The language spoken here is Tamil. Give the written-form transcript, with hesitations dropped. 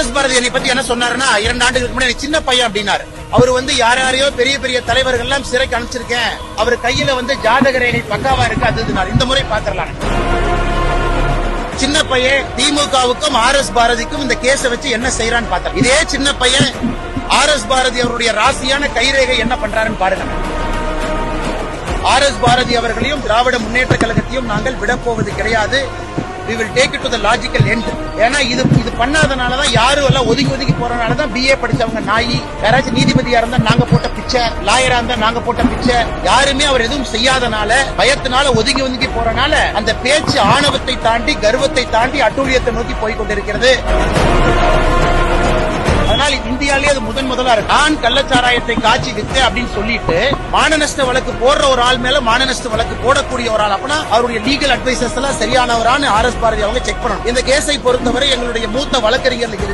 எஸ் பாரதி என்னை பத்தி என்ன சொன்னாருன்னா, 2 ஆண்டுகளுக்கு முன்னாடி சின்ன பையன் அப்படின்னாரு. அவர் யாரையோ பெரிய பெரிய தலைவர்கள் எல்லாம் சிறைக்கு அனுப்பிச்சிருக்கேன், அவர் கையில ஜாதக ரேகை பக்காவா இருக்கு, அது இந்த முறை பாத்திரலாம். சின்ன பையன் திமுகவுக்கும் RS பாரதிக்கும் இந்த கேஸ வச்சு என்ன செய்யறான்னு பார்த்தா, இதே சின்ன பையன் RS பாரதி அவருடைய ராசியான கைரேகை என்ன பண்றாருன்னு பாருங்க. RS பாரதி அவர்களையும் திராவிட முன்னேற்ற கழகத்தையும் நாங்கள் விடப்போவது கிடையாது. We will take it to the logical end. ஏன்னா இது பண்ணாதனாலதான் யாரும் எல்லாம் ஒதுங்கி போறதுனாலதான் BA படிச்சவங்க நாயி, யாராச்சும் நீதிபதியா இருந்தா நாங்க போட்ட பிச்சை, லாயரா இருந்தா நாங்க போட்ட பிச்சை, யாருமே அவர் எதுவும் செய்யாதனால பயத்தினால ஒதுங்கி போறனால அந்த பேச்சு ஆணவத்தை தாண்டி கர்வத்தை தாண்டி அட்டூழியத்தை நோக்கி போய் கொண்டிருக்கிறது. அதனால் இந்தியாவிலே அது முதலா இருக்கு. நான் கள்ளச்சாராயத்தை காட்சி வித்தேன் அப்படின்னு சொல்லிட்டு மானநஷ்ட வழக்கு போடுற ஒரு ஆள் மேல மானநஷ்ட வழக்கு போடக்கூடிய ஒரு ஆள், அப்பனா அவருடைய லீகல் அட்வைசர்ஸ் எல்லாம் சரியானவரான்னு RS பாரதி அவங்க செக் பண்ணணும். இந்த கேஸை பொறுத்தவரை எங்களுடைய மூத்த வழக்கறிஞர்களுக்கு